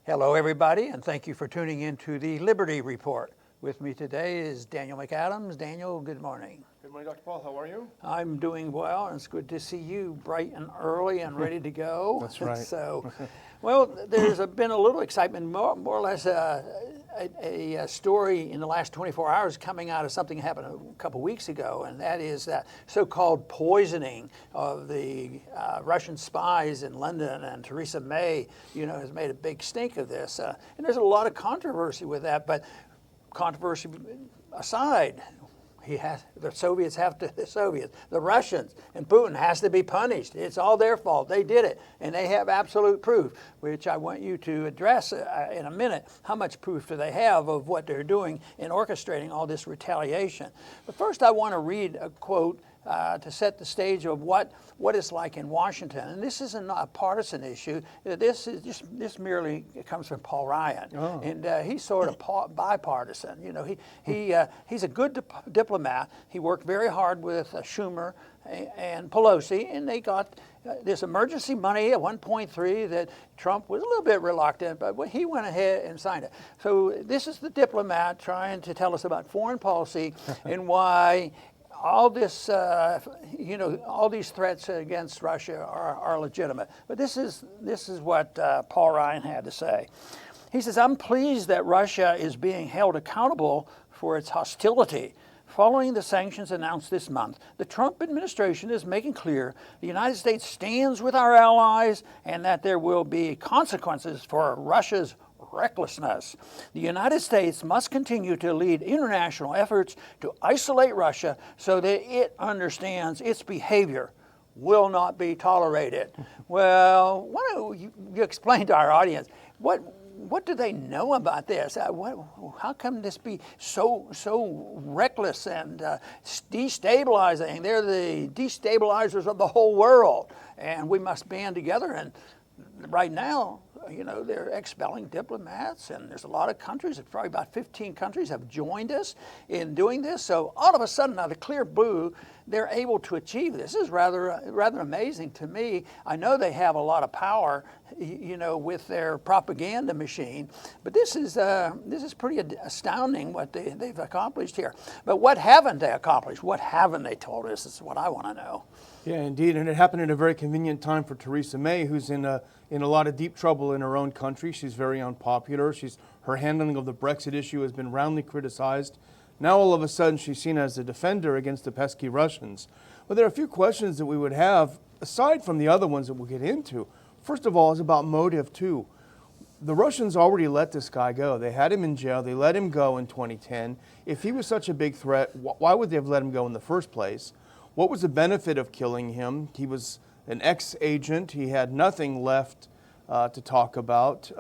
Hello, everybody, and thank you for tuning in to the Liberty Report. With me today is Daniel McAdams. Daniel, good morning. Good morning, Dr. Paul. How are you? I'm doing well, and it's good to see you bright and early and ready to go. That's right. So, well, there's been a little excitement, more or less a story in the last 24 hours coming out of something that happened a couple weeks ago, and that is that so-called poisoning of the Russian spies in London. And Theresa May, has made a big stink of this. And there's a lot of controversy with that, but controversy aside, the Soviets the Russians, and Putin has to be punished. It's all their fault. They did it, and they have absolute proof, which I want you to address in a minute. How much proof do they have of what they're doing in orchestrating all this retaliation? But first, I want to read a quote to set the stage of what it's like in Washington. And this isn't a partisan issue. This merely comes from Paul Ryan. Oh. And he's sort of bipartisan. He's a good diplomat. He worked very hard with Schumer and Pelosi, and they got this emergency money at 1.3 that Trump was a little bit reluctant, but he went ahead and signed it. So this is the diplomat trying to tell us about foreign policy and why all this, all these threats against Russia are legitimate. But this is what Paul Ryan had to say. He says, "I'm pleased that Russia is being held accountable for its hostility. Following the sanctions announced this month, the Trump administration is making clear the United States stands with our allies and that there will be consequences for Russia's recklessness. The United States must continue to lead international efforts to isolate Russia so that it understands its behavior will not be tolerated." Well, why don't you explain to our audience what do they know about this? How come this be so reckless and destabilizing? They're the destabilizers of the whole world, and we must band together. And right now, they're expelling diplomats, and there's a lot of countries, probably about 15 countries have joined us in doing this. So all of a sudden, out of clear blue, they're able to achieve this. This is rather amazing to me. I know they have a lot of power, with their propaganda machine, but this is pretty astounding what they've accomplished here. But what haven't they accomplished? What haven't they told us? This is what I want to know. Yeah, indeed, and it happened at a very convenient time for Theresa May, who's in a lot of deep trouble in her own country. She's very unpopular. Her handling of the Brexit issue has been roundly criticized. Now all of a sudden she's seen as a defender against the pesky Russians. But there are a few questions that we would have, aside from the other ones that we'll get into. First of all, is about motive too. The Russians already let this guy go. They had him in jail. They let him go in 2010. If he was such a big threat, why would they have let him go in the first place? What was the benefit of killing him? He was an ex-agent. He had nothing left to talk about.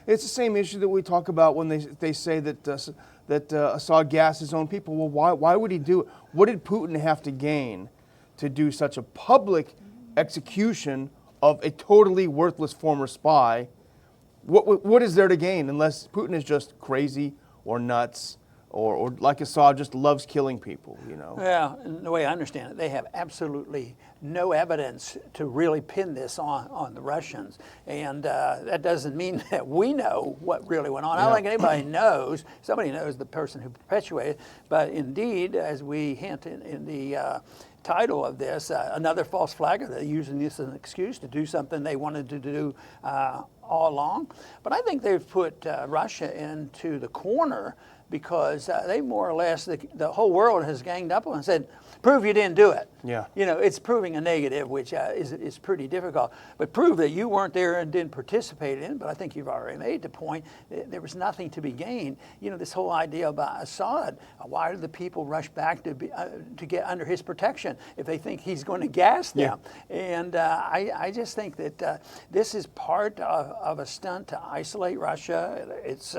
It's the same issue that we talk about when they say that Assad gassed his own people. Well, why would he do it? What did Putin have to gain to do such a public execution of a totally worthless former spy? What is there to gain unless Putin is just crazy or nuts? Or like Assad, just loves killing people, Yeah, and the way I understand it, they have absolutely no evidence to really pin this on the Russians. And that doesn't mean that we know what really went on. Yeah. I don't think anybody knows. Somebody knows the person who perpetuated. But indeed, as we hint in the title of this, another false flagger. They're using this as an excuse to do something they wanted to do all along. But I think they've put Russia into the corner because they more or less, the whole world has ganged up on and said, prove you didn't do it. Yeah. It's proving a negative, which is pretty difficult. But prove that you weren't there and didn't participate in it. But I think you've already made the point. There was nothing to be gained. This whole idea about Assad, why do the people rush back to get under his protection if they think he's going to gas them? Yeah. And I just think that this is part of a stunt to isolate Russia. It's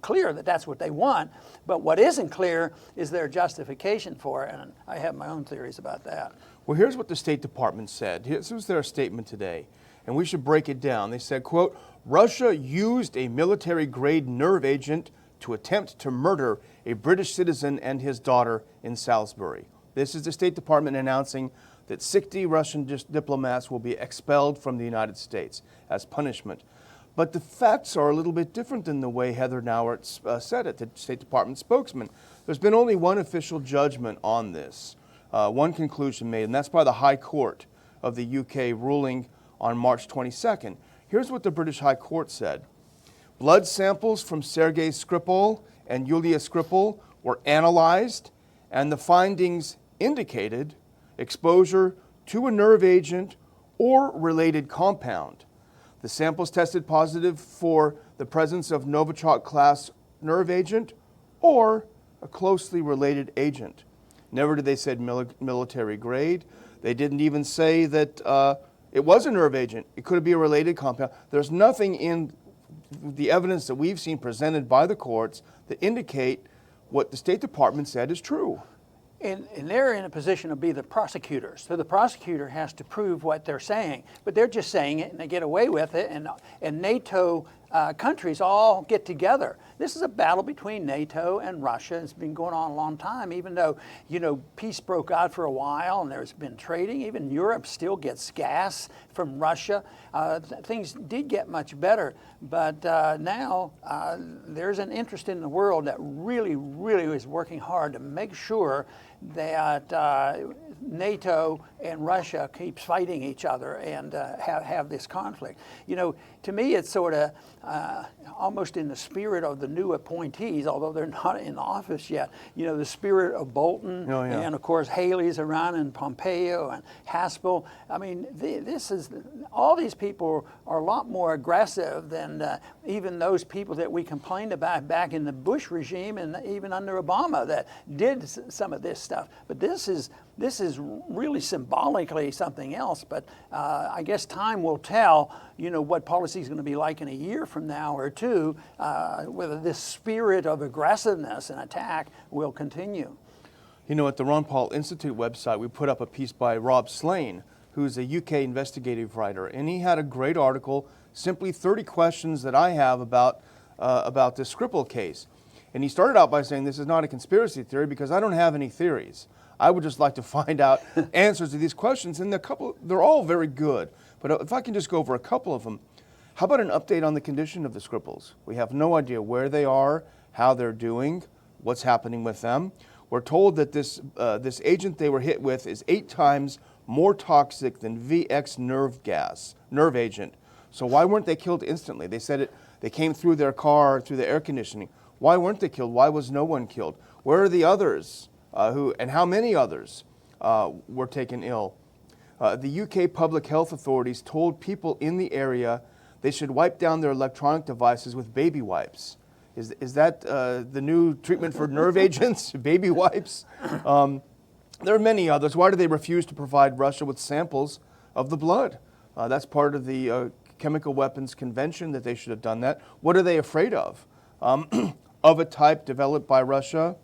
clear that that's what they want, but what isn't clear is their justification for it, and I have my own theories about that. Well, here's what the State Department said. This was their statement today, and we should break it down. They said, quote, "Russia used a military-grade nerve agent to attempt to murder a British citizen and his daughter in Salisbury." This is the State Department announcing that 60 Russian diplomats will be expelled from the United States as punishment. But the facts are a little bit different than the way Heather Nauert said it, the State Department spokesman. There's been only one official judgment on this, one conclusion made, and that's by the High Court of the UK ruling on March 22nd. Here's what the British High Court said. Blood samples from Sergei Skripal and Yulia Skripal were analyzed, and the findings indicated exposure to a nerve agent or related compound. The samples tested positive for the presence of Novichok-class nerve agent or a closely related agent. Never did they say military grade. They didn't even say that it was a nerve agent. It could be a related compound. There's nothing in the evidence that we've seen presented by the courts that indicate what the State Department said is true. And they're in a position to be the prosecutors. So the prosecutor has to prove what they're saying. But they're just saying it and they get away with it. And NATO countries all get together. This is a battle between NATO and Russia. It's been going on a long time, even though, peace broke out for a while and there's been trading. Even Europe still gets gas from Russia. Things did get much better. But now there's an interest in the world that really, really is working hard to make sure that NATO and Russia keeps fighting each other and have this conflict. To me, it's sort of almost in the spirit of the new appointees, although they're not in office yet. The spirit of Bolton and, of course, Haley's around and Pompeo and Haspel. I mean, all these people are a lot more aggressive than even those people that we complained about back in the Bush regime and even under Obama that did some of this stuff. But this is really symbolically something else. But I guess time will tell, what policy is going to be like in a year from now or two, whether this spirit of aggressiveness and attack will continue. At the Ron Paul Institute website, we put up a piece by Rob Slane, who's a UK investigative writer, and he had a great article, simply 30 questions that I have about this Skripal case. And he started out by saying this is not a conspiracy theory because I don't have any theories. I would just like to find out answers to these questions, and they're all very good. But if I can just go over a couple of them, how about an update on the condition of the Skripals? We have no idea where they are, how they're doing, what's happening with them. We're told that this agent they were hit with is 8 times more toxic than VX nerve agent. So why weren't they killed instantly? They said they came through their car, through the air conditioning. Why weren't they killed? Why was no one killed? Where are the others? And how many others were taken ill? The UK public health authorities told people in the area they should wipe down their electronic devices with baby wipes. Is that the new treatment for nerve agents, baby wipes? There are many others. Why do they refuse to provide Russia with samples of the blood? That's part of the Chemical Weapons Convention that they should have done that. What are they afraid of? Of a type developed by Russia.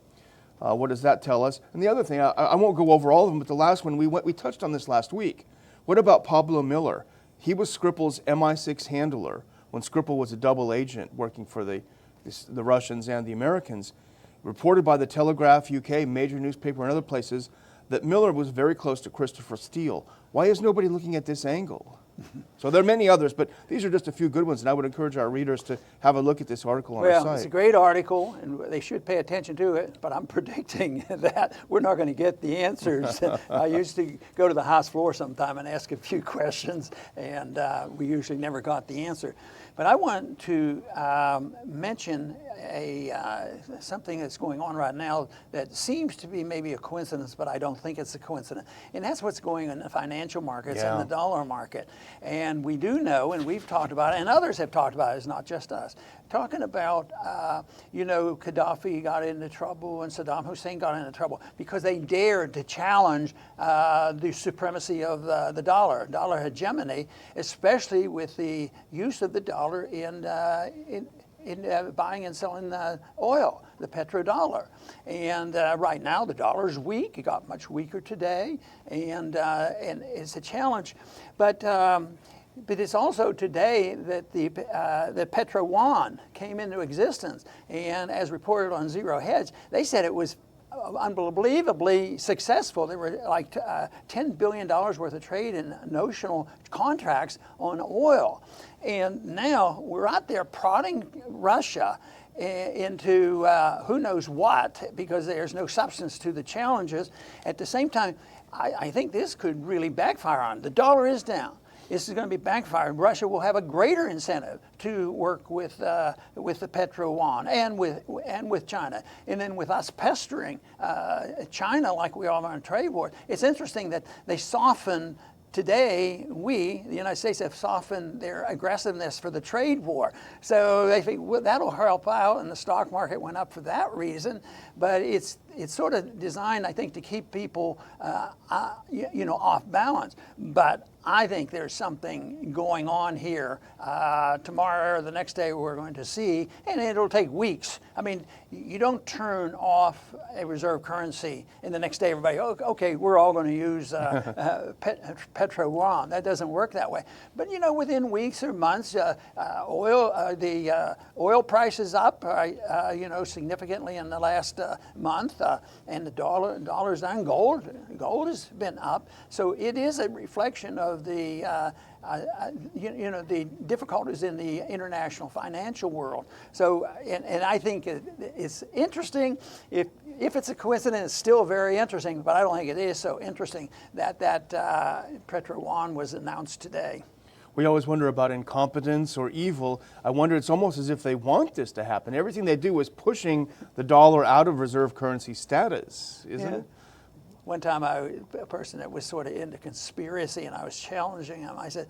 What does that tell us? And the other thing, I won't go over all of them, but the last one, we touched on this last week. What about Pablo Miller? He was Skripal's MI6 handler when Skripal was a double agent working for the Russians and the Americans. Reported by the Telegraph UK, major newspaper, and other places, that Miller was very close to Christopher Steele. Why is nobody looking at this angle? So there are many others, but these are just a few good ones, and I would encourage our readers to have a look at this article on our site. Well, it's a great article, and they should pay attention to it, but I'm predicting that we're not going to get the answers. I used to go to the House floor sometime and ask a few questions, and we usually never got the answer. But I want to mention something that's going on right now that seems to be maybe a coincidence, but I don't think it's a coincidence. And that's what's going on in the financial markets and the dollar market. And we do know, and we've talked about it, and others have talked about it, it's not just us, talking about, Gaddafi got into trouble and Saddam Hussein got into trouble because they dared to challenge the supremacy of the dollar hegemony, especially with the use of the dollar in buying and selling oil, the petrodollar. And right now the dollar is weak. It got much weaker today, and it's a challenge. But it's also today that the Petro-Yuan came into existence, and as reported on Zero Hedge, they said it was unbelievably successful. There were like $10 billion worth of trade in notional contracts on oil. And now we're out there prodding Russia into who knows what, because there's no substance to the challenges. At the same time, I think this could really backfire on. The dollar is down. This is going to be backfired. Russia will have a greater incentive to work with the Petro-Yuan and with China, and then with us pestering China like we are on trade war. It's interesting that they soften. Today, the United States, have softened their aggressiveness for the trade war. So they think, well, that'll help out, and the stock market went up for that reason. But it's sort of designed, I think, to keep people, off balance. But I think there's something going on here. Tomorrow or the next day we're going to see, and it'll take weeks. I mean, you don't turn off a reserve currency and the next day everybody, okay, we're all going to use Petro-Yuan. That doesn't work that way. But within weeks or months, the oil price is up, significantly in the last month, and the dollar's down. Gold has been up. So it is a reflection of the the difficulties in the international financial world. So, and I think it's interesting. If it's a coincidence, it's still very interesting. But I don't think it is so interesting that Petro-Yuan was announced today. We always wonder about incompetence or evil. I wonder, it's almost as if they want this to happen. Everything they do is pushing the dollar out of reserve currency status, isn't it? One time, a person that was sort of into conspiracy, and I was challenging him. I said,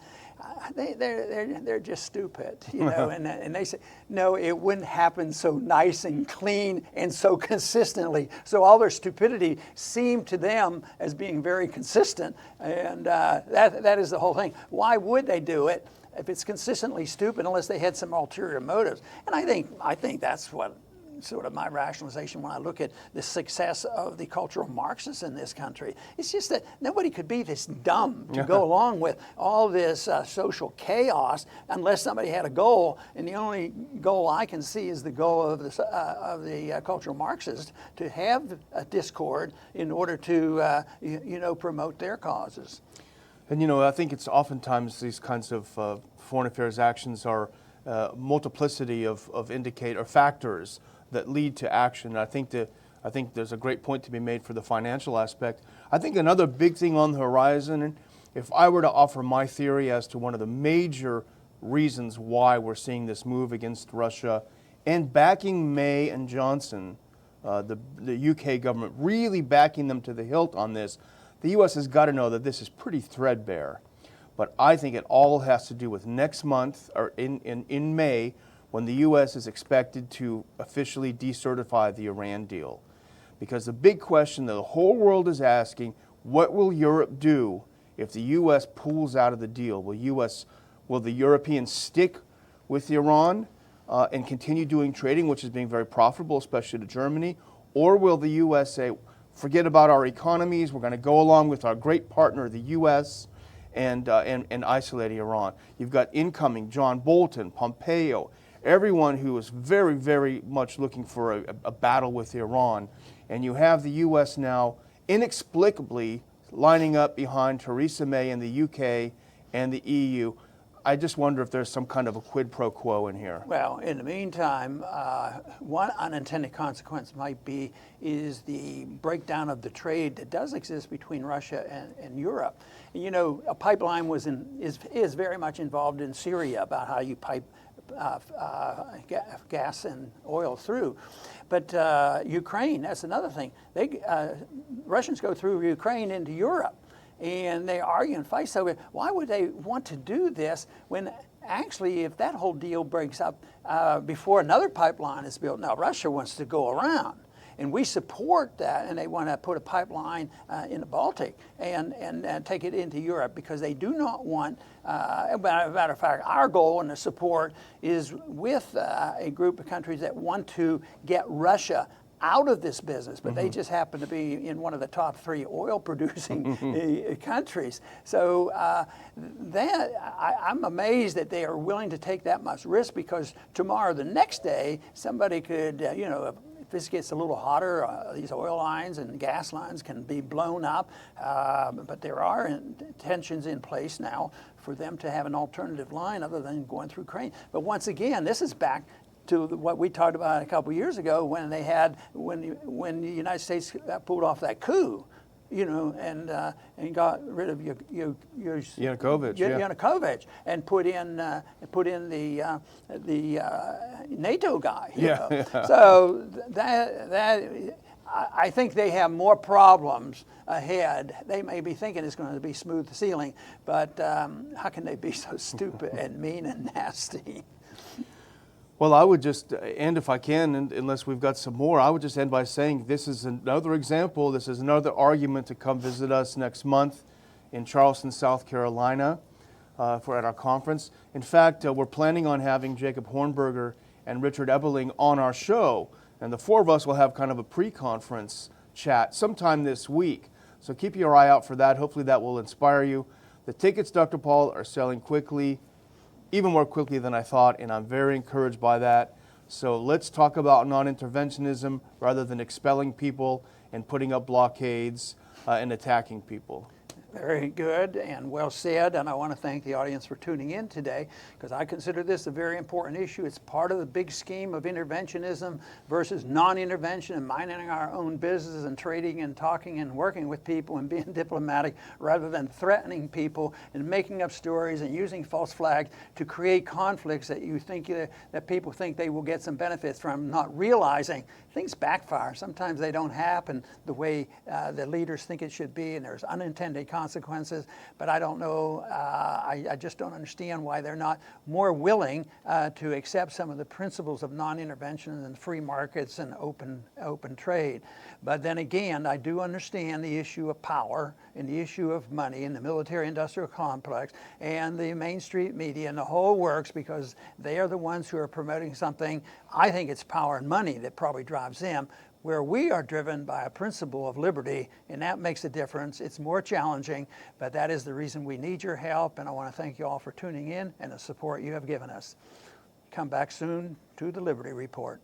"They're just stupid," and they said, "No, it wouldn't happen so nice and clean and so consistently." So all their stupidity seemed to them as being very consistent, and that is the whole thing. Why would they do it if it's consistently stupid unless they had some ulterior motives? And I think that's what. Sort of my rationalization when I look at the success of the cultural Marxists in this country. It's just that nobody could be this dumb to go along with all this social chaos unless somebody had a goal. And the only goal I can see is the goal of the cultural Marxists to have a discord in order to promote their causes. And I think it's oftentimes these kinds of foreign affairs actions are multiplicity of factors that lead to action. I think there's a great point to be made for the financial aspect. I think another big thing on the horizon, and if I were to offer my theory as to one of the major reasons why we're seeing this move against Russia and backing May and Johnson, the UK government really backing them to the hilt on this, the US has got to know that this is pretty threadbare. But I think it all has to do with next month, or in May, when the U.S. is expected to officially decertify the Iran deal. Because the big question that the whole world is asking, what will Europe do if the U.S. pulls out of the deal? Will the Europeans stick with Iran and continue doing trading, which is being very profitable, especially to Germany? Or will the U.S. say, forget about our economies, we're going to go along with our great partner, the U.S., and isolate Iran? You've got incoming John Bolton, Pompeo, everyone who is very, very much looking for a battle with Iran. And you have the U.S. now inexplicably lining up behind Theresa May in the UK and the EU. I just wonder if there's some kind of a quid pro quo in here. Well, in the meantime, one unintended consequence is the breakdown of the trade that does exist between Russia and Europe. And, a pipeline is very much involved in Syria about how you pipe gas and oil through. But Ukraine, that's another thing. Russians go through Ukraine into Europe, and they argue and fight. So why would they want to do this when actually, if that whole deal breaks up before another pipeline is built? Now, Russia wants to go around. And we support that, and they want to put a pipeline in the Baltic and take it into Europe because they do not want, as a matter of fact, our goal and the support is with a group of countries that want to get Russia out of this business, but they just happen to be in one of the top 3 oil-producing countries. So I'm amazed that they are willing to take that much risk because tomorrow, the next day, somebody could, this gets a little hotter, these oil lines and gas lines can be blown up, but there are tensions in place now for them to have an alternative line other than going through Ukraine. But once again, this is back to what we talked about a couple of years ago when the United States pulled off that coup, and got rid of Yanukovych and put in the NATO guy. So I think they have more problems ahead. They may be thinking it's going to be smooth sailing, but how can they be so stupid and mean and nasty? Well, I would just end, if I can, unless we've got some more, I would just end by saying this is another example, this is another argument to come visit us next month in Charleston, South Carolina, at our conference. In fact, we're planning on having Jacob Hornberger and Richard Ebeling on our show, and the four of us will have kind of a pre-conference chat sometime this week. So keep your eye out for that. Hopefully that will inspire you. The tickets, Dr. Paul, are selling quickly, even more quickly than I thought, and I'm very encouraged by that. So let's talk about non-interventionism rather than expelling people and putting up blockades and attacking people. Very good and well said, and I want to thank the audience for tuning in today because I consider this a very important issue. It's part of the big scheme of interventionism versus non-intervention and minding our own business and trading and talking and working with people and being diplomatic rather than threatening people and making up stories and using false flags to create conflicts that you think that people think they will get some benefits from, not realizing things backfire. Sometimes they don't happen the way the leaders think it should be, and there's unintended consequences, but I don't know, I just don't understand why they're not more willing to accept some of the principles of non-intervention and free markets and open trade. But then again, I do understand the issue of power and the issue of money in the military-industrial complex and the Main Street media and the whole works because they are the ones who are promoting something. I think it's power and money that probably drives them, where we are driven by a principle of liberty, and that makes a difference. It's more challenging, but that is the reason we need your help, and I want to thank you all for tuning in and the support you have given us. Come back soon to the Liberty Report.